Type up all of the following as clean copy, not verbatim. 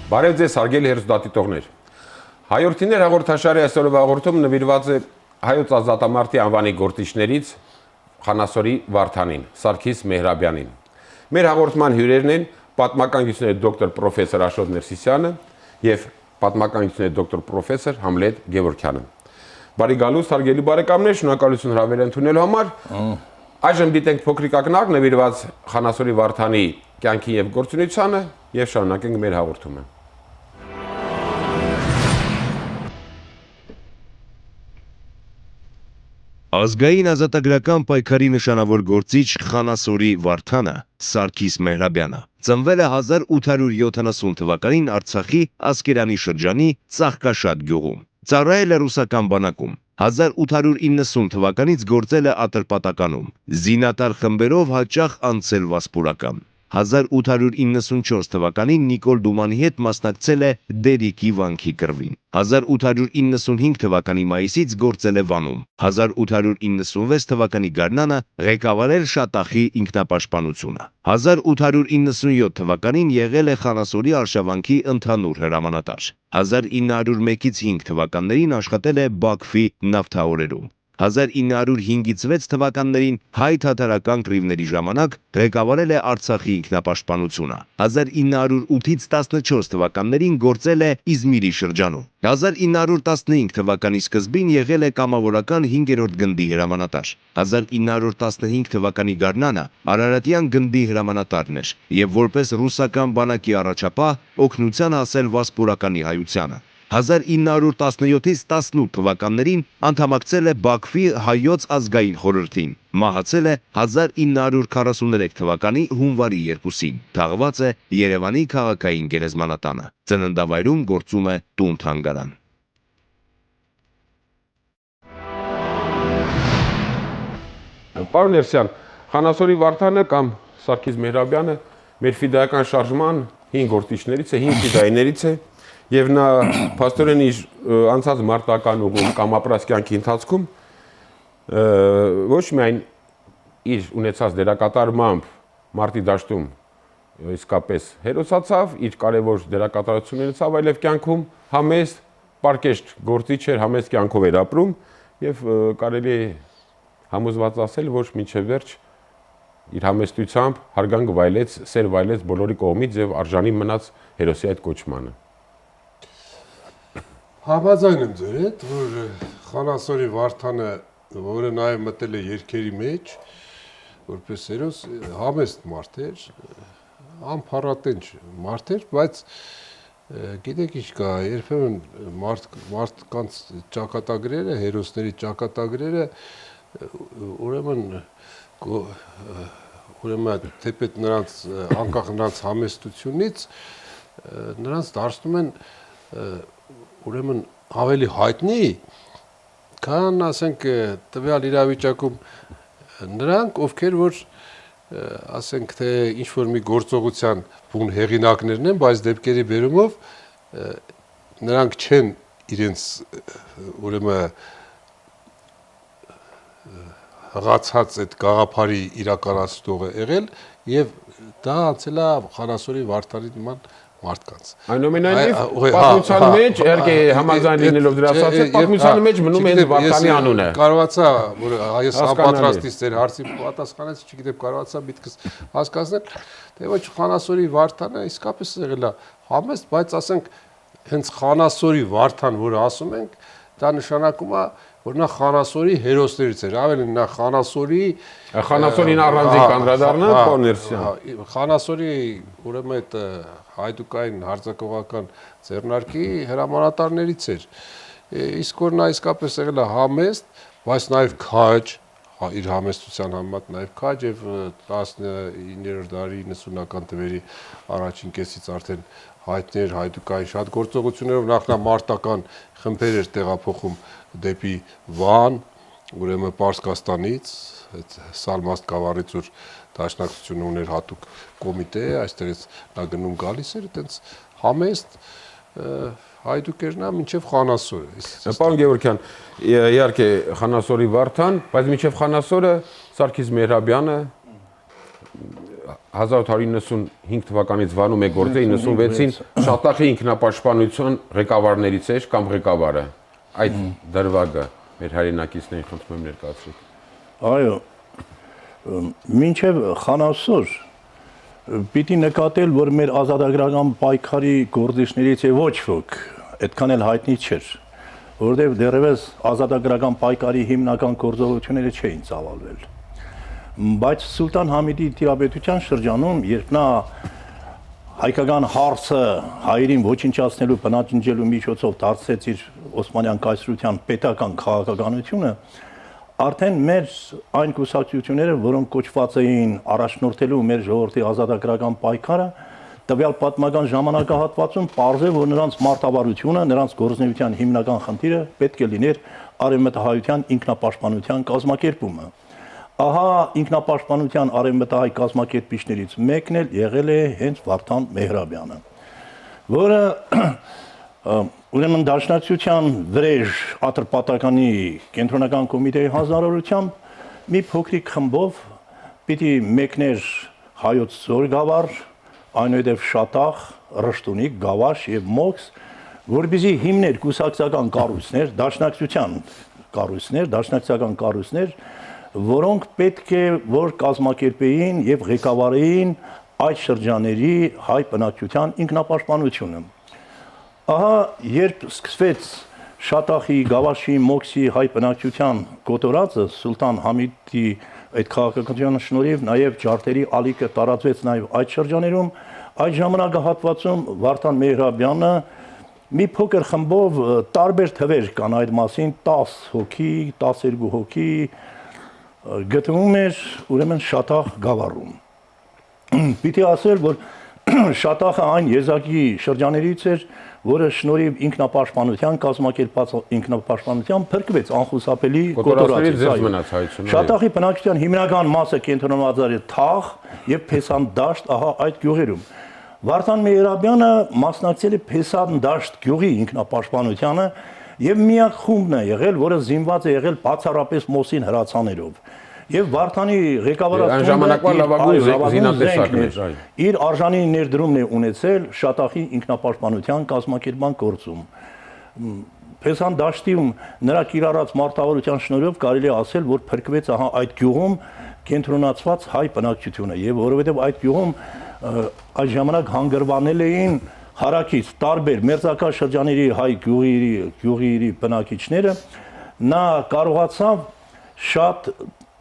Բարև ձեզ հարգելի հեռուստադիտողներ։ Հայորդիներ հաղորդաշարի այսօրվա հաղորդումը նվիրված է հայոց ազատամարտի անվանի գործիչներից Խանասորի Վարդանին, Սարգիս Մեհրաբյանին։ Մեր հաղորդման հյուրերն են պատմական գիտությունների դոկտոր պրոֆեսոր Աշոտ Ներսիսյանը եւ պատմական գիտությունների դոկտոր պրոֆեսոր Համլետ Գևորգյանը։ Բարի գալուստ հարգելի բարեկամներ, շնորհակալություն հրավեր ընդունելու համար։ Այժմ դիտենք փոքրիկ ակնարկ նվիրված Խանասորի Վարդանի կյանքին եւ գործունեությանը եւ շարունակենք մեր հաղորդումը։ Ազգային ազատագրական պայքարի նշանավոր գործիչ Խանասորի Վարդանը Սարգիս Մեհրաբյանը ծնվել է 1870 թվականին Արցախի Ասկերանի շրջանի Ծաղկաշատ գյուղում։ Ծառայել է ռուսական բանակում։ 1890 թվականից գործել է Ատրպատականում, զինատար խմբերով հաճախ անցել Վասպուրական։ 1894 թվականին Նիկոլ Դումանի հետ մասնակցել է Դերիկի վանքի կռվին։ 1895 թվականի մայիսից գործել է Վանում։ 1896 թվականի գարնանը ղեկավարել Շատախի ինքնապաշտպանությունը։ 1897 թվականին եղել է Խանասորի արշավանքի ընդհանուր հրամանատար։ 1901-ից 5 թվականներին աշխատել է Բաքվի նավթաօրերում։ 1905-ից 6 թվականներին հայ-թաթարական կռիվների ժամանակ ղեկավարել է Արցախի ինքնապաշտպանությունը։ 1908-ից 14 թվականներին գործել է Իզմիրի շրջանում։ 1915 թվականի սկզբին եղել է կամավորական 5-րդ գնդի հրամանատար։ 1915 թվականի գարնանը Արարատյան գնդի հրամանատարն էր եւ որպես ռուսական բանակի առաջապահ օգնության հասել Վասպուրականի հայությանը։ 1917-ից 18 թվականներին անդամակցել է Բաքվի հայոց ազգային խորհրդին։ Մահացել է 1943 թվականի հունվարի 2-ին։ Թաղված է Երևանի քաղաքային գերեզմանատանը։ Ծննդավայրում գործում է տուն-թանգարան։ Պարոն Ներսյան, Խանասորի Վարդանը կամ Սարգիս Մեհրաբյանը մեր ֆիդայական շարժման 5 գործիչներից է, 5 ֆիդայիներից է, եւ նա փաստորեն իր անցած մարտական ուղում կամ ապրած կյանքի ընթացքում ոչ միայն իր ունեցած դերակատարմամբ մարտի դաշտում իսկապես հերոսացավ, իր կարևոր դերակատարություն ունեցավ, այլև կյանքում համեստ, պարկեշտ գործիչ էր, համեստ կյանքով էր ապրում եւ կարելի է համոզված ասել, ոչ մինչև վերջ իր համեստությամբ հարգանք վայելեց, սեր վայելեց բոլորի կողմից եւ արժանի մնաց հերոսի այդ կոչմանը։ Համաձայն եմ ձեր հետ, որ Խանասորի Վարդանը, որը նաեւ մտել է երկերի մեջ, որպես հերոս, համեստ մարդ էր, անփառատենչ մարդ էր, բայց գիտեք ինչ կա, երբեմն մարդկանց ճակատագրերը, հերոսների ճակատագրերը ուրեմն թեպետ նրանց անկախ նրանց համեստությունից նրանց դարձնում են ուրեմն ավելի հայտնի, քան ասենք տվյալ իրավիճակում նրանք, ովքեր որ ասենք թե ինչ որ մի գործողության բուն հեղինակներն են, բայց դեպքերի բերումով նրանք չեն իրենց ուրեմն հղացած այդ գաղափարի իրականացնողը եղել եւ դա անցել է Խանասորի Վարդանի նման մարդկանց։ Այնուամենայնիվ պատմության մեջ իհարկե համաձայն լինելով դրա ասացի, պատմության մեջ մնում է հենց Վարդանի անունը։ Կարողացա, որ այս անպատրաստից ձեր հարցի պատասխանեց, չգիտեմ, կարողացա միտքս հասկացնել, թե ոչ Խանասորի Վարդանը իսկապես եղել է համեստ, բայց ասենք հենց Խանասորի Վարդան, որը ասում ենք, դա նշանակում է որ նա Խանասորի հերոսներից էր, ավելին նա Խանասորին առանձին կանդրադառնա, պարոն Ներսյան։ Խանասորի ուրեմն այդ հայդուկային հարձակողական ձեռնարկի հրամանատարներից էր։ Իսկ որ նա իսկապես եղել է համեստ, բայց նաև քաջ, իր համեստության համեմատ նաև քաջ եւ 19-րդ դարի 90-ական թվերի առաջին կեսից արդեն հայտնի էր հայդուկային շատ գործողություններով նախ նա մարտական խմբեր էր տեղափոխում դեպի Վան, ուրեմն Պարսկաստանից, այդ Սալմաստ գավառից որ դաշնակցությունը ուներ հատուկ կոմիտե, այստեղից նա գնում գալիս էր, այտենց համեստ հայդուկ էր նա մինչև Խանասորը։ Պարոն Գևորգյան, իհարկե Խանասորի Վարդան, բայց մինչև Խանասորը Սարգիս Մեհրաբյանը 1895 թվականից վանում է գործը 96-ին Շատախի ինքնապաշտպանության ղեկավարներից էր կամ ղեկավարը։ Այդ դրվագը մեր հայրենակիցներին խնդրում եմ ներկայացրեք։ Այո, մինչև խանասոր պիտի նկատել, որ մեր ազատագրական պայքարի գործիչներից է ոչ ոք, այդքան էլ հայտնի չէր, որովհետև դեռևս ազատագրական պայքարի հիմնական գործողությունները չէին ծավալվել։ Բայց Սուլտան Համիդի տիրապետության շրջանում, երբ նա հայկական հարցը հայերին ոչնչացնելու, բնաջնջելու միջոցով դարձեց իր Օսմանյան կայսրության պետական քաղաքականությունը, արդեն մեր այն կուսակցությունները, որոնք կոչված էին առաջնորդելու մեր ժողովրդի ազատագրական պայքարը, տվյալ պատմական ժամանակահատվածում պարզ է, որ նրանց մարտավարությունը, նրանց գործունեության հիմնական խնդիրը պետք է լիներ արևմտահայության ինքնապաշտպանության կազմակերպումը։ Ահա ինքնապաշտպանության արևմտահայ կազմակերպիչներից մեկն էլ եղել է հենց Վարդան Մեհրաբյանը, որը ուրեմն Դաշնակցության Վրեժ Ատրպատականի կենտրոնական կոմիտեի հանձնարարությամբ մի փոքրիկ խմբով պիտի մեկներ Հայոց Ձոր գավառ, այնուհետև Շատախ, Ռշտունիկ, Գավաշ եւ Մոքս, որպեսզի հիմներ կուսակցական կառույցներ, դաշնակցական կառույցներ, որոնք պետք է որ կազմակերպեին եւ ղեկավարեին այդ շրջաների հայ բնակչության ինքնապաշտպանությունը։ Ահա երբ սկսվեց Շատախի, Գավաշի, Մոքսի հայ բնակչության կոտորածը Սուլտան Համիդի այդ քաղաքականության շնորհիվ նաև ջարդերի ալիքը տարածվեց նաև այդ շրջաներում, այդ ժամանակահատվածում Վարդան Մեհրաբյանը մի փոքր խմբով տարբեր թվեր կան այդ մասին 10 հոգի, 12 հոգի գտնվում էր ուրեմն Շատախ գավառում։ Պիտի ասել, որ Շատախը այն եզակի շրջաներից էր, որը շնորհիվ ինքնապաշտպանության կազմակերպած ինքնապաշտպանության փրկվեց անխուսափելի կոտորածից։ Շատախի բնակչության հիմնական մասը կենտրոնված էր Թաղ եւ Փեսան դաշտ, ահա այդ գյուղերում։ Վարդան Մեհրաբյանը մասնակցել է Փեսան դաշտ գյուղի ինքնապաշտպանությանը եւ միակ խումբն է եղել, որը զինված է եղել բացառապես Մոսին հրացաներով։ Եվ Վարդանի ղեկավարած իր արժանի ներդրումն է ունեցել Շատախի ինքնապաշտպանության կազմակերպման գործում։ Փեսան դաշտում նրա կիրառած մարտավարության շնորհիվ կարելի է ասել, որ փրկվեց ահա այդ գյուղում կենտրոնացված հայ բնակչությունը, եւ որովհետեւ այդ գյուղում այդ ժամանակ հանգրվանել էին հարակից տարբեր մերձակա շրջանների հայ գյուղերի բնակիչները, նա կարողացավ շատ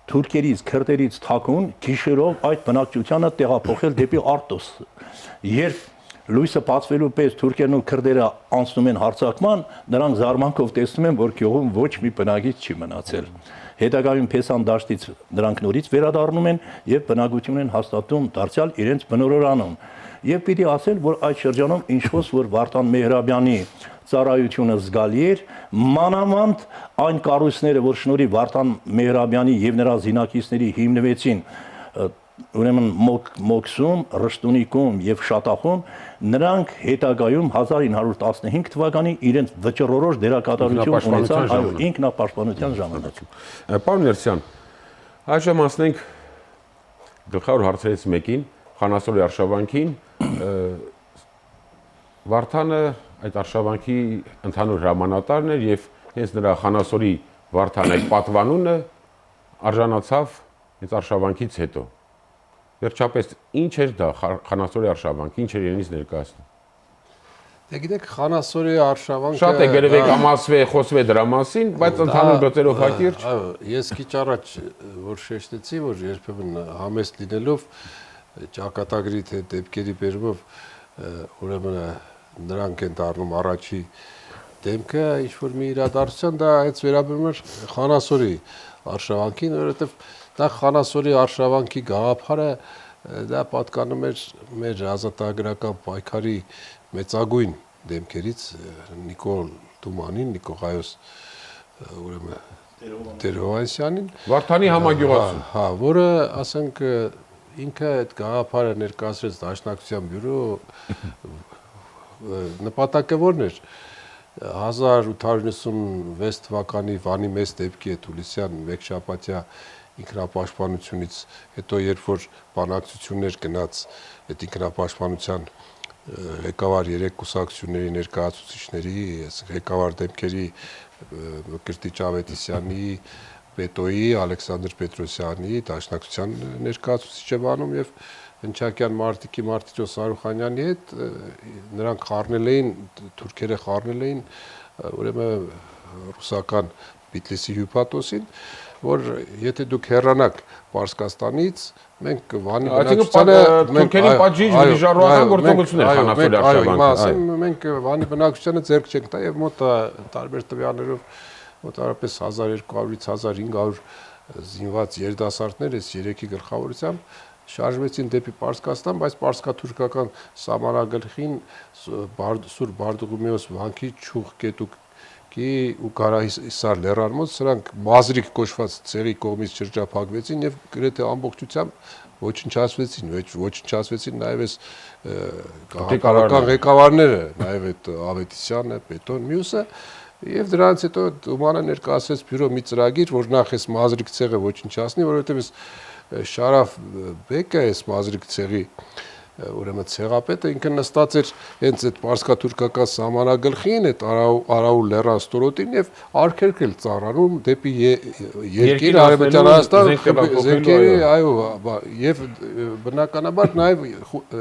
թուրքերից, քրդերից թաքուն գիշերով այդ բնակչությանը տեղափոխել դեպի Արտոս։ Երբ լույսը բացվելու պես թուրքերն ու քրդերը անցնում են հարձակման, նրանք զարմանքով տեսնում են, որ գյուղում ոչ մի բնակիչ չի մնացել։ Հետագայում Փեսան դաշտից նրանք նորից վերադառնում են եւ բնակություն են հաստատում դարձյալ իրենց բնորորանում։ Եվ պիտի ասել, որ այդ շրջանում ինչ-որ որ Վարդան Մեհրաբյանի ծառայությունը զգալի էր, մանավանդ այն կառույցները, որ շնորհիվ Վարդան Մեհրաբյանի եւ նրա զինակիցների հիմնվեցին ուրեմն Մոքսում, Ռշտունիկում եւ Շատախում, նրանք հետագայում 1915 թվականին իրենց վճռորոշ դերակատարություն ունեցան այո ինքնապաշտպանության ժամանակ։ Պարոն Ներսյան, այժմ ասենք գլխավոր հարցերից մեկին, Խանասորի արշավանքին, Վարդանը այդ արշավանքի ընդհանուր հրամանատարն էր եւ հենց նրա Խանասորի Վարդան այդ պատվանունը արժանացավ հենց արշավանքից հետո։ Վերջապես ինչ էր դա Խանասորի արշավանքը, ինչ էր իրենից ներկայացնում։ Դե գիտեք, Խանասորի արշավանքը շատ է գրվել կամասվե, խոսվե դրա մասին, բայց ընդհանուր գծերով հակիրճ։ Այո, ես քիչ առաջ որ շեշտեցի, որ երբեմն համեստ լինելով ճակատագրի թե դեպքերի բերումով ուրեմն նրանք են դառնում առաջի դեմքը, ինչ որ մի իրադարձության, դա հենց վերաբերում էր Խանասորի արշավանքին, որովհետև դա Խանասորի արշավանքի գաղափարը դա պատկանում էր մեր ազատագրական պայքարի մեծագույն դեմքերից Նիկոլ Թումանին, Նիկողայոս ուրեմն Տեր-Հովհաննիսյանին, Վարդանի համագյուղացու։ Հա, որը ասենք ինքը այդ գաղափարը ներկայացրեց Դաշնակցության բյուրո նպատակը որն էր 1896 թվականի Վանի մեծ դեպքի հետ Հուլիսյան մեկշաբաթյա ինքնապաշտպանությունից հետո երբ որ բանակցություններ գնաց այդ ինքնապաշտպանության ղեկավար 3 կուսակցությունների ներկայացուցիչների, ղեկավար դեմքերի Մկրտիչ Ավետիսյանի, Պետոյի, Ալեքսանդր Պետրոսյանի, Դաշնակցության ներկայացուցիչ է բանում եւ Հնչակյան Մարտիկի Մարտիրոս Սարուխանյանի հետ նրանք խառնել էին, թուրքերը խառնել էին ուրեմն ռուսական Բիթլիսի հյուպատոսին, որ եթե դուք հեռանաք Պարսկաստանից, մենք Վանի բնակչությանը թուրքերի պատժիչ դիժարուական գործողություններ Խանասորի արշավանքը, մենք Վանի բնակչությանը ձեռք չենք տա եւ մոտ տարբեր տվյալներով մոտավորապես 1200-ից 1500 զինված երիտասարդներ այս 3-ի գլխավորությամբ շարժվեցին դեպի Պարսկաստան, բայց պարսկա-թուրքական սահմանագլխին Սուր Բարդուղիմեոս վանքի Չուխ Կետուկի ու Ղարահիսար լեռան մոտ սրանք մազրիկ կոչված ցեղի կողմից շրջափակվեցին եւ գրեթե ամբողջությամբ ոչնչացվեցին նաեւ այս գաղափարական ղեկավարները, նաեւ այդ Ավետիսյանը, Պետոն, մյուսը եւ դրանից հետո Դումանը ներկայացրեց բյուրո մի ծրագիր, որ նախ այս մազրիկ ցեղը ոչնչացնի, որովհետեւ այս Շարաֆ Բեկը այս մազրիկ ցեղի ուրեմն ցեղապետը ինքը նստած էր հենց այդ պարսկա-թուրքական սահմանագլխին, այդ Արաուլ լեռան ստորոտին եւ արգելքել ծառանում դեպի երկիր Արևմտյան Հայաստան զենքերի, այո, եւ բնականաբար նաեւ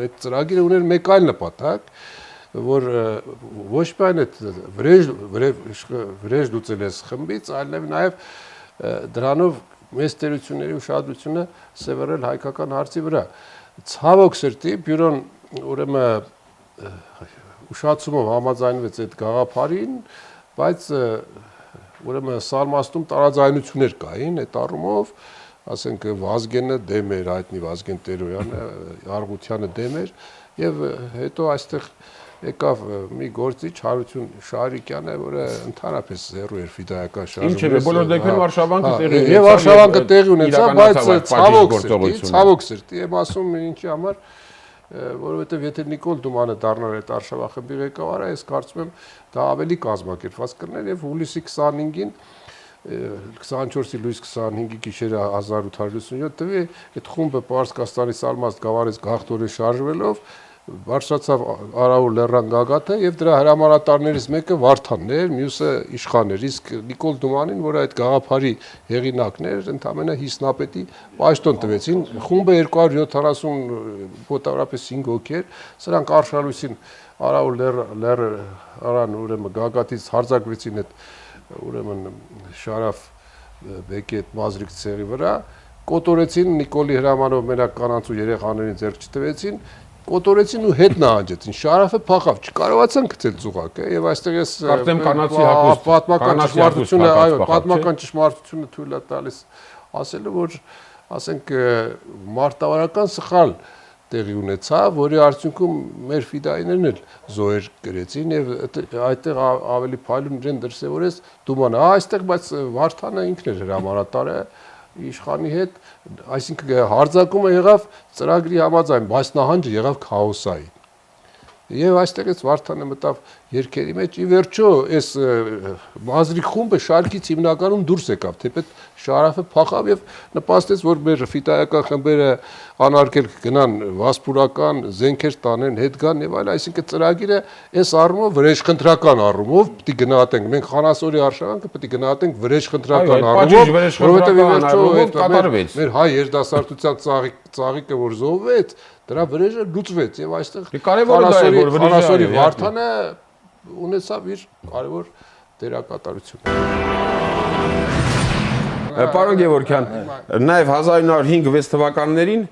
այդ ծրագիրը ուներ մեկ այլ նպատակ, որ ոչ միայն այդ վրեժ լուծելես խմբից, այլև նաեւ դրանով մեծ տերությունների ուշադրությունը սևեռել հայկական հարցի վրա։ Ցավոք սրտի բյուրոն ուրեմն ուշացումով համաձայնվեց այդ գաղափարին, բայց ուրեմն Սալմաստում տարաձայնություններ կային այդ առումով, ասենք Վազգենը դեմ էր, հայտնի Վազգեն Տերոյանը, Արղությանը դեմ էր եւ հետո այստեղ եկավ մի գործիչ Հարություն Շարիկյանը, որը ընդհանրապես հեռու էր ֆիդայական շարժումից։ Ինչևէ, բոլոր դեպքերում արշավանքը տեղի ունեցավ։ Եվ արշավանքը տեղի ունեցավ, բայց ցավոք սրտի, եմ ասում ինչի համար, որովհետև եթե Նիկոլ Դումանը դառnar այդ արշավախմբի ղեկավարը, ես կարծում եմ դա ավելի կազմակերպված կլիներ եւ հուլիսի 25-ին 24-ի լույս 25-ի գիշերը 1857 թվի այդ խումբը Պարսկաստանի Սալմաստ գավառից գաղթորեն շարժվելով բարձրացավ Արաուլ լեռան գագաթը եւ դրա հրամանատարներից մեկը Վարդանն էր, մյուսը իշխան էր, իսկ Նիկոլ Դումանին, որը այդ գաղափարի հեղինակն էր, ընդամենը հիսնապետի պաշտոն տվեցին։ Խումբը 270 մոտավորապես 5 հոգի էր, սրանք արշալույսին Արաուլ լեռան ուրեմն գագաթից հարձակվեցին այդ ուրեմն Շարաֆ Բեկի այդ մազրիկ ցեղի վրա, կոտորեցին Նիկոլի հրամանով մենակ կանանց ու երեխաներին ձեռք չտվեցին, կոտորեցին ու հետ նահանջեցին։ Շարաֆը փախավ, չկարողացան գցել ծուղակը եւ այստեղ ես պատմական ճշմարտությունը թույլ է տալիս ասելու, որ ասենք մարտավարական սխալ տեղի ունեցավ, որի արդյունքում մեր ֆիդայիներն էլ զոհեր գրեցին եւ այդտեղ ավելի փայլուն իրեն դրսեւորեց Դումանը, այստեղ բայց Վարդանը ինքն էր հրամանատարը իշխանի հետ, այսինքն հարձակումը եղավ ծրագրի համաձայն, բայց նահանջը եղավ քաոսային։ Եվ այստեղ էս Վարդանը մտավ երկերի մեջ, ի վերջո այս մազրիկ խումբը շարքից հիմնականում դուրս եկավ, թեպետ Շարաֆը փախավ եւ նպաստեց, որ մեր ֆիդայական խմբերը անարգել գնան վասպուրական զենքեր տանեն, հետ գան եւ այլ, այսինքն ծրագիրը այս առումով վրեժխնդրական առումով պիտի գնահատենք, մենք Խանասորի արշավանքը պիտի գնահատենք վրեժխնդրական առումով, որովհետեւ ի վերջո մեր հայ երիտասարդության ծաղիկը որ զոհվեց, դրա վրեժը լուծվեց եւ այստեղ Խանասորի Վարդանը ունեցավ իր կարևոր դերակատարությունը։ Պարոն Գևորգյան, նաև 1905-6 թվականներին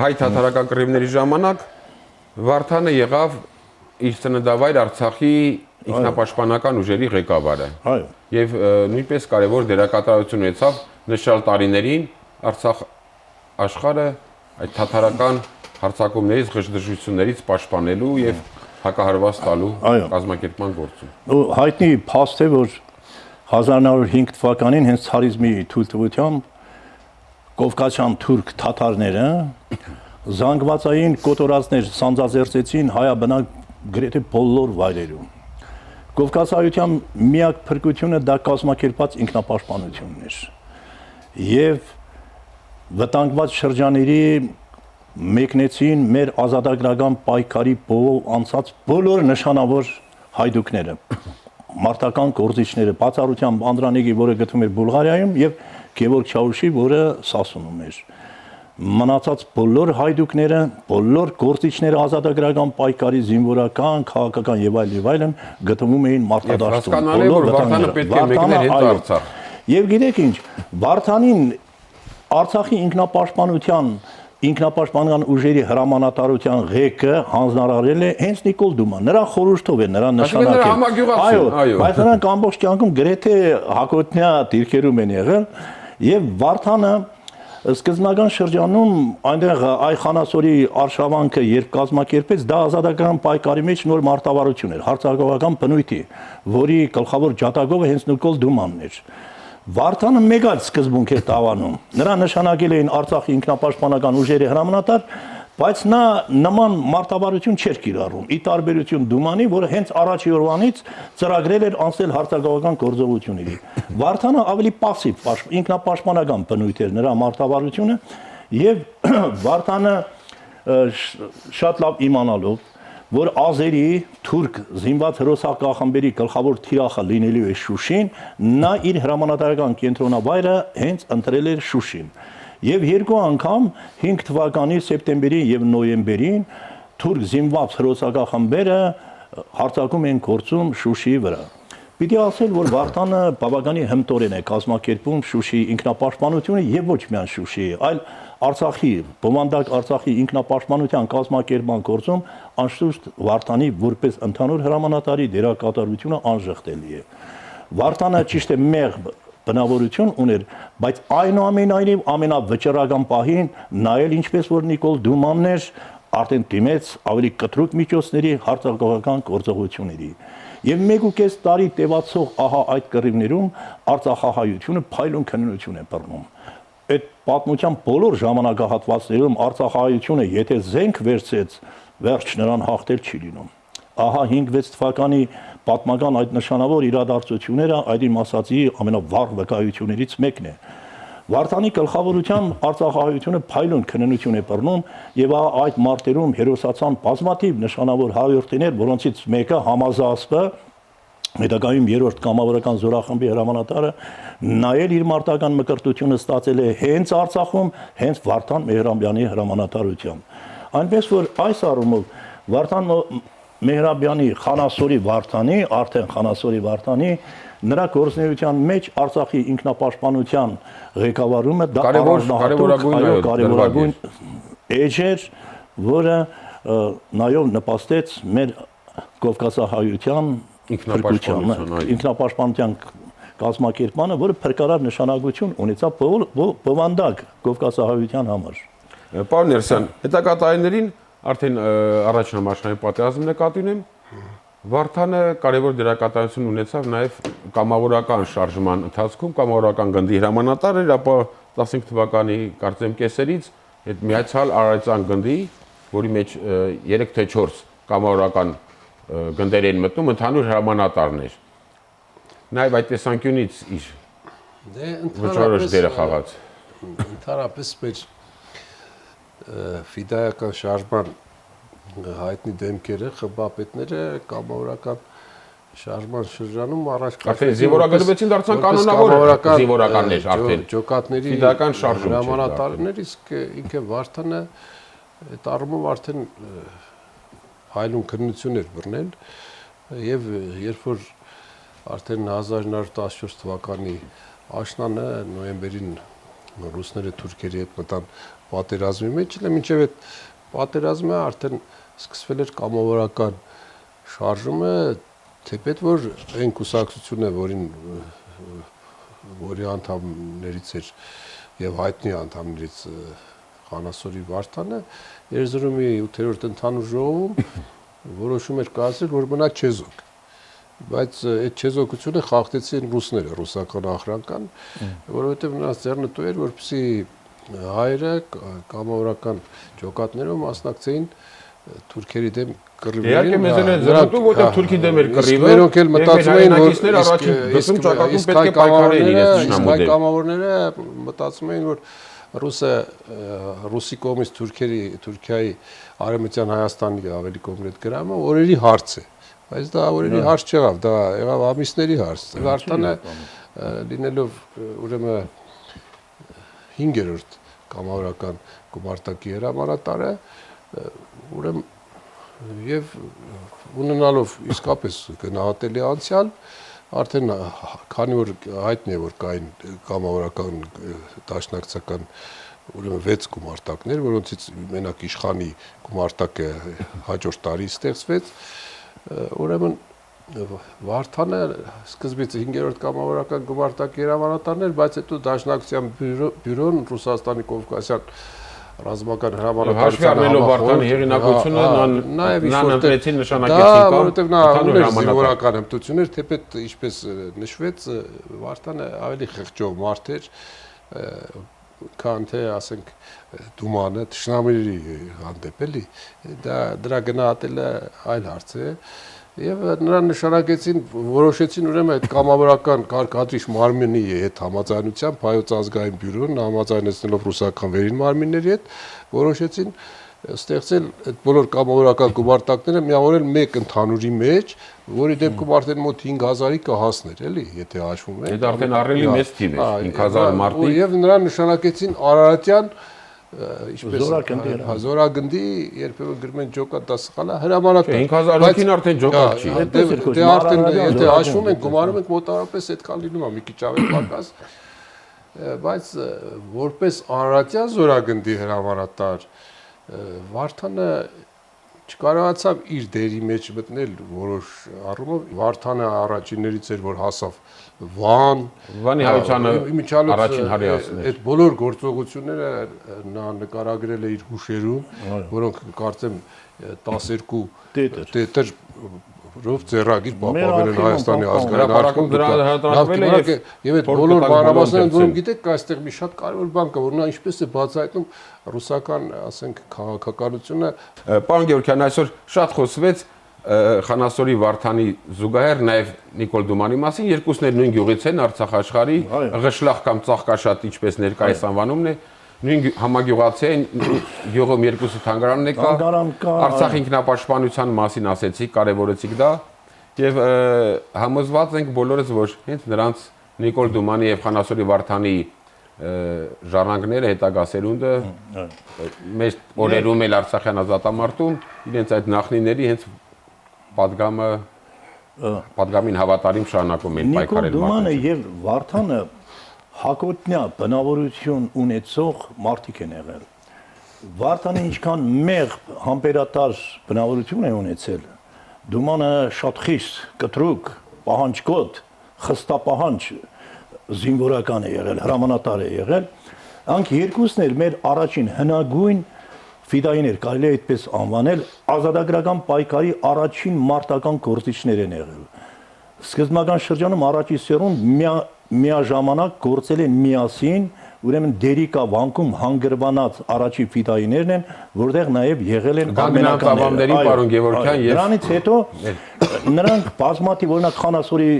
հայ-թաթարական կռիվների ժամանակ Վարդանը եղավ իր ծննդավայր Արցախի ինքնապաշտպանական ուժերի ղեկավարը։ Այո։ Եվ նույնպես կարևոր դերակատարություն ունեցավ նշյալ տարիներին Արցախ աշխարհը այդ թաթարական հարձակումներից, խժդժություններից պաշտպանելու եւ հակահարված տալու կազմակերպման գործում։ Ու հայտնի փաստ է, որ 1905 թվականին հենց ցարիզմի թույլտվությամբ կովկասյան թուրք թաթարները զանգվածային կոտորածներ սանձազերծեցին հայաբնակ գրեթե բոլոր վայրերում։ Կովկասայության միակ փրկությունը դա կազմակերպած ինքնապաշտպանությունն էր։ Եվ վտանգված շրջաների մեկնեցին մեր ազատագրական պայքարի բովով անցած բոլոր նշանավոր հայդուկները, մարտական գործիչները, բացառությամբ Անդրանիկի, որը գտնվում էր Բուլղարիայում, եւ Գևորգ Չաուշի, որը Սասունում էր։ Մնացած բոլոր հայդուկները, բոլոր գործիչները ազատագրական պայքարի զինվորական, քաղաքական եւ այլն գտնվում էին մարտադաշտում։ Հասկանալի է, որ Վարդանը պետք է մեկներ հենց Արցախ։ Եվ գիտեք ինչ, Վարդանին Արցախի ինքնապաշտպանական ուժերի հրամանատարության ղեկը հանձնարարել է հենց Նիկոլ Դուման։ Նրա խորհրդով է նրա նշանակել։ Այո, բայց նրանք ամբողջ կյանքում գրեթե հակոտնյա դիրքերում են եղել եւ Վարդանը սկզբնական շրջանում այնտեղ այ Խանասորի արշավանքը երբ կազմակերպեց, դա ազատագրական պայքարի մեջ նոր մարտավարություն էր, հարձակողական բնույթի, որի գլխավոր ջատագովը հենց Նիկոլ Դումանն էր։ Վարդանը մեկ այլ սկզբունք էր տավանում։ Նրա նշանակել էին Արցախի ինքնապաշտպանական ուժերի հրամանատար, բայց նա նման մարտավարություն չէր կիրառում։ Ի տարբերություն Դումանի, որը հենց առաջի օրվանից ծրագրել էր անցնել հարձակողական գործողությունների։ Վարդանը ավելի пассив ինքնապաշտպանական բնույթ էր նրա մարտավարությունը եւ Վարդանը շատ լավ իմանալով, որ ազերի թուրք զինված հրոսակախմբերի գլխավոր թիրախը լինելու է Շուշին, նա իր հրամանատարական կենտրոնավայրը հենց ընտրել էր Շուշին։ Եվ երկու անգամ 5 թվականի սեպտեմբերի եւ նոյեմբերին թուրք զինված հրոսակախմբերը հարձակում են գործում Շուշիի վրա։ Պիտի ասել, որ Վարդանը բավականին հմտորեն է կազմակերպում Շուշիի ինքնապաշտպանությունը եւ ոչ միայն Շուշիի, այլ Արցախի, բովանդակ Արցախի ինքնապաշտպանության կազմակերպման գործում անշուշտ Վարդանի որպես ընդհանուր հրամանատարի դերակատարությունը անժխտելի է։ Վարդանը ճիշտ է մեղ բնավորություն ուներ, բայց այնուամենայնիվ ամենավճռական պահին նայել ինչպես որ Նիկոլ Դումանն էր, արդեն դիմեց ավելի կտրուկ միջոցների հարձակողական գործողությունների։ Եվ 1.5 տարի տևացող ահա այդ կռիվներում Արցախահայությունը փայլուն քննություն է բռնում։ Այդ պատմության բոլոր ժամանակահատվածներում Արցախահայությունը եթե զենք վերցեց, վերջ նրան հաղթել չի լինում։ Ահա 5-6 թվականի պատմական այդ նշանավոր իրադարձությունները այդ իմ ասացի ամենավառ վկայություններից մեկն է։ Վարդանի գլխավորությամբ Արցախահայությունը փայլուն քննություն է բռնում եւ այդ մարտերում հերոսացան բազմաթիվ նշանավոր հայրենիներ, որոնցից մեկը Համազասպը, հետագայում 3-րդ կամավորական զորախմբի հրամանատարը, նայել իր մարտական մկրտությունը ստացել է հենց Արցախում, հենց Վարդան Մեհրաբյանի հրամանատարությամբ։ Այնպես որ այս առումով Վարդան Մեհրաբյանի Խանասորի Վարդանի, արդեն Խանասորի Վարդանի նրա գործունեության մեջ Արցախի ինքնապաշտպանության ղեկավարումը դա կարևորագույն էջ էր, որը նայով նպաստեց մեր կովկասահայության ինքնապաշտպանության կազմակերպմանը, որը փրկարար նշանակություն ունեցավ բովանդակ կովկասահայության համար։ Պարոն Ներսյան, հետագա տարիներին արդեն առաջին համաշխարհային պատերազմը նկատի ունեմ, Վարդանը կարևոր դերակատարություն ունեցավ նաև կամավորական շարժման ընթացքում, կամավորական գնդի հրամանատար էր, ապա 15 թվականի կարծեմ կեսերից այդ միացյալ Արարատյան գնդի, որի մեջ 3 թե 4 կամավորական գնդեր են մտնում, ընդհանուր հրամանատարն էր։ Նաև այդ տեսանկյունից իր վճռորոշ դերը խաղաց։ Ընդհանրապես մեր ֆիդայական շարժման հայտնի դեմքերը, խմբապետները կամավորական շարժման շրջանում առաջ արդեն զինվորագրվեցին դարձան կանոնավոր զինվորականներ արդեն ջոկատների ֆիդայական շարժում հրամանատարներ, իսկ ինքը Վարդանը այդ առումով արդեն հայլուն քննություն էր բռնել եւ երբ որ արդեն 1914 թվականի աշնանը նոյեմբերին ռուսները թուրքերի հետ մտան պատերազմի մեջ, մինչև այդ պատերազմը արդեն սկսվել էր կամավորական շարժումը, թեպետ որ այն կուսակցությունը, որի անդամներից էր եւ հայտնի անդամներից Խանասորի Վարդանը, Երզրումի 8-րդ ընդհանուր ժողովում որոշում էր կայացրել, որ մնա չեզոք։ Բայց այդ չեզոքությունը խախտեցին ռուսները, ռուսական ախրանքան, որովհետեւ նրանց ձեռնտու էր, որպեսզի հայերը կամավորական ջոկատներով մասնակցեին թուրքերի դեմ կռիվներին։ Իհարկե մեզ էլ զրոտու, որտեղ թուրքի դեմ էր կռիվը։ Մերոնք էլ մտածում էին, որ առաջին դեպքում ճակատում պետք է պայքարեն իրենց ճշնամու դեմ։ Կամավորները մտածում էին, որ ռուսի կողմից Թուրքիայի Արևմտյան Հայաստանի ավելի կոնկրետ գրամը օրերի հարց է, բայց դա օրերի հարց չեղավ, դա եղավ ամիսների հարց։ Վարդանը լինելով ուրեմն 5-րդ կամավորական գումարտակի հրամանատարը, ուրեմն եւ ունենալով իսկապես գնահատելի անցյալ, արդեն քանի որ հայտնի է որ կային կամավորական դաշնակցական ուրեմն 6 գումարտակներ, որոնցից մենակ իշխանի գումարտակը հաջորդ տարի ստեղծվեց, ուրեմն Վարդանը սկզբից 5-րդ կամավորական գումարտակի հրամանատարն էր, բայց հետո Դաշնակցության բյուրոն Ռուսաստանի Կովկասյան ռազմական հրամանատարության առնելով Վարդանի հեղինակությունը նրան ընտրեցին նշանակեցին կամ որովհետև նա ուներ զինվորական հմտություններ, թեպետ ինչպես նշվեց, Վարդանը ավելի խղճով մարդ էր, քան թե ասենք Դումանը թշնամիների հանդեպ էլի, դրա գնահատելը այլ հարց է։ Եվ նրան նշանակեցին, որոշեցին ուրեմն այդ կամավորական կարգադրիչ մարմինի հետ համաձայնությամբ Հայոց ազգային բյուրոն համաձայնեցնելով ռուսական վերին մարմինների հետ որոշեցին ստեղծել այդ բոլոր կամավորական գումարտակները միավորել մեկ ընդհանուրի մեջ, որի դեպքում արդեն մոտ 5000-ի կհասներ, էլի, եթե հաշվում ենք։ Դա արդեն առելի մեծ թիվ է, 5000 մարդի։ Եվ նրան նշանակեցին Արարատյան ինչպես զորագնդի երբեմն գրում են ջոկա դա սխալ է հրամանատար 5000-ին արդեն ջոկա չի դե արդեն եթե հաշվում ենք գումարում ենք մոտավորապես այդքան լինում է մի քիչ ավելի պակաս բայց որպես Արարատյան զորագնդի հրամանատար Վարդանը չկարողացավ իր դերի մեջ մտնել որոշ առումով Վարդանը առաջիններից էր որ հասավ Վանի հայությանը առաջին հարիասն էր այդ բոլոր գործողությունները նա նկարագրել է իր հուշերում որոնք կարծեմ 12 տետր ռով ծերագիր պապավել են Հայաստանի ազգային արտակում դրա հրատարակվել է եւ այդ բոլոր մանրամասները որոնք գիտեք այստեղ մի շատ կարևոր բան կա որ նա ինչպես է բացահայտում ռուսական ասենք քաղաքականությունը Պարոն Գևորգյան այսօր շատ խոսվեց Խանասորի Վարդանի զուգահեռ նաև Նիկոլ Դումանի մասին երկուսն էլ նույն գյուղից են Արցախ աշխարհի Ղշլախ կամ Ծաղկաշատ ինչպես ներկայիս անվանումն է նույն համագյուղացի են գյուղում երկուսը թանգարանն է կա Արցախ ինքնապաշտպանության մասին ասեցիք կարևորեցիք դա եւ համոզված ենք բոլորս որ հենց նրանց Նիկոլ Դումանի եւ Խանասորի Վարդանի ժառանգները հետագա սերունդը մեր օրերում էլ Արցախյան ազատամարտում իրենց այդ նախնիների հենց պատգամին հավատարիմ շարունակում են պայքարել Նիկոլ Դումանը եւ Վարդանը հակոտնյա բնավորություն ունեցող մարդիկ են եղել Վարդանը ինչքան մեղ համբերատար բնավորություն է ունեցել Դումանը շատ խիստ կտրուկ պահանջկոտ խստապահանջ զինվորական է եղել, հրամանատար է եղել, անք երկուսն էր մեր առաջին հնագույն ֆիդայիներ, կարելի է այդպես անվանել, ազատագրական պայքարի առաջին մարտական գործիչներ են եղել։ Սկզբնական շրջանում առաջի սերունդ միաժամանակ գործել են միասին, ուրեմն Դերիկա վանքում հանգրվանած առաջի ֆիդայիներն են, որտեղ նաև եղել են արմենականների, պարոն Գևորգյան եւ Դրանից հետո նրանք բազմաթիվ օրինակ Խանասորի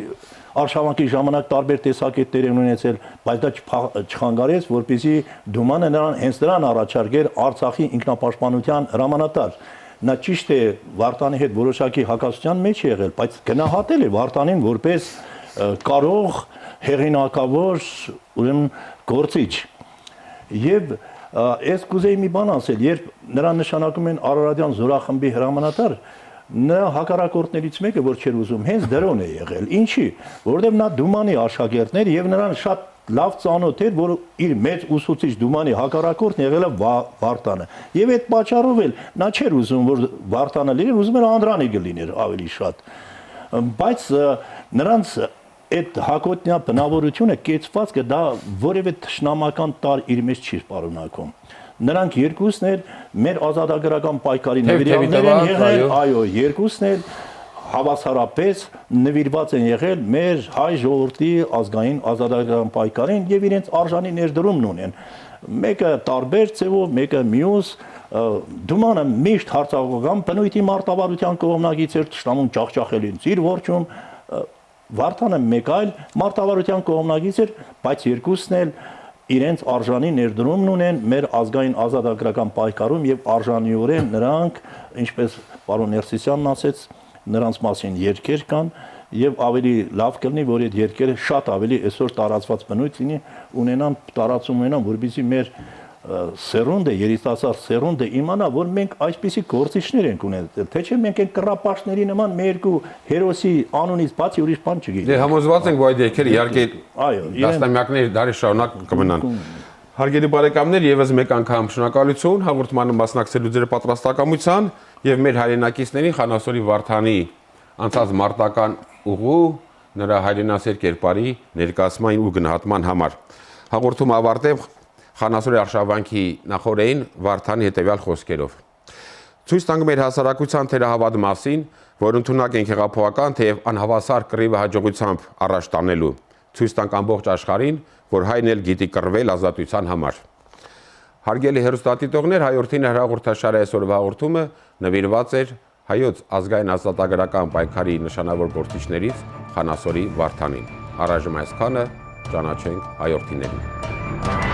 Արշավանքի ժամանակ տարբեր տեսակետներ են ունեցել, բայց դա չխանգարեց, որպեսզի Դումանը հենց նրան առաջարկեր Արցախի ինքնապաշտպանության հրամանատար։ Նա ճիշտ է Վարդանի հետ որոշակի հակասության մեջ եղել, բայց գնահատել է Վարդանին որպես կարող հեղինակավոր ուրեմն գործիչ։ Եվ ես կուզեի մի բան ասել, երբ նրան նշանակում են Արարատյան զորախմբի հրամանատար, նա հակառակորդներից մեկը որ չէր ուզում հենց դրոն է եղել ինչի որովհետև նա Դումանի աշակերտն էր եւ նրան շատ լավ ծանոթ էր որ իր մեծ ուսուցիչ Դումանի հակառակորդն եղել է Վարդանը եւ այդ պատճառով էլ նա չէր ուզում որ Վարդանը լիներ ուզում էր Անդրանիկը լիներ ավելի շատ բայց նրանց այդ հակոտնյա բնավորությունը կեցվածքը դա որևէ թշնամական տար իր մեջ չի պարունակում Նրանք երկուսն էլ մեր ազատագրական պայքարի նվիրյալներ են եղել, այո, երկուսն էլ հավասարապես նվիրված են եղել մեր հայ ժողովրդի ազգային ազատագրական պայքարին եւ իրենց արժանի ներդրումն ունեն։ Մեկը տարբեր ձևով, մեկը մյուս Դումանը միշտ հարցակողական բնույթի մարտավարության կողմնակից էր ճշտամուն ջախջախելին իր ворչում Վարդանը մեկ այլ մարտավարության կողմնակից էր, բայց երկուսն էլ իրենց արժանի ներդրումն ունեն մեր ազգային ազատագրական պայքարում եւ արժանիորեն նրանք, ինչպես պարոն Ներսիսյանն ասեց, նրանց մասին երկեր կան եւ ավելի լավ կլինի, որ այդ երկերը շատ ավելի այսօր տարածված բնույթ լինի, ունենան տարածում ունենան, որովհետեւ մեր սերունդը, երիտասարդ սերունդը իմանա, որ մենք այսպիսի գործիչներ ենք ունեցել, թե չէ մենք այն կռապաշտների նման մեր երկու հերոսի անունից բացի ուրիշ բան չգիտենք։ Դե համոզված ենք, որ այդ երկերը իհարկե Այո, դաստամյակներ դարի շարունակ կմնան։ Հարգելի բարեկամներ, եւս մեկ անգամ շնորհակալություն հաղորդմանը մասնակցելու ձեր պատրաստակամության եւ մեր հայրենակիցներին Խանասորի Վարդանի անցած մարտական ուղու նրա հայրենասեր կերպարի ներկայացման ու գնահատման համար։ Հաղորդումը ավարտեմ Խանասորի արշավանքի նախորդին Վարդանի հետևյալ խոսքերով։ Ցույց տանք մեր հասարակության թերահավատ մասին, որ ընդունակ են հեղափոխական, թեև անհավասար կռիվը հաջողությամբ առաջ տանելու։ Ցույց տանք ամբողջ աշխարհին, որ հայն էլ գիտի կռվել ազատության համար։ Հարգելի հեռուստադիտողներ, Հայորդին հրաղորդաշարի այսօրվա հաղորդումը նվիրված էր հայոց ազգային ազատագրական պայքարի նշանավոր գործիչներից Խանասորի Վարդանին։ Առայժմ այսքանը ճանաչենք Հայորդիներին։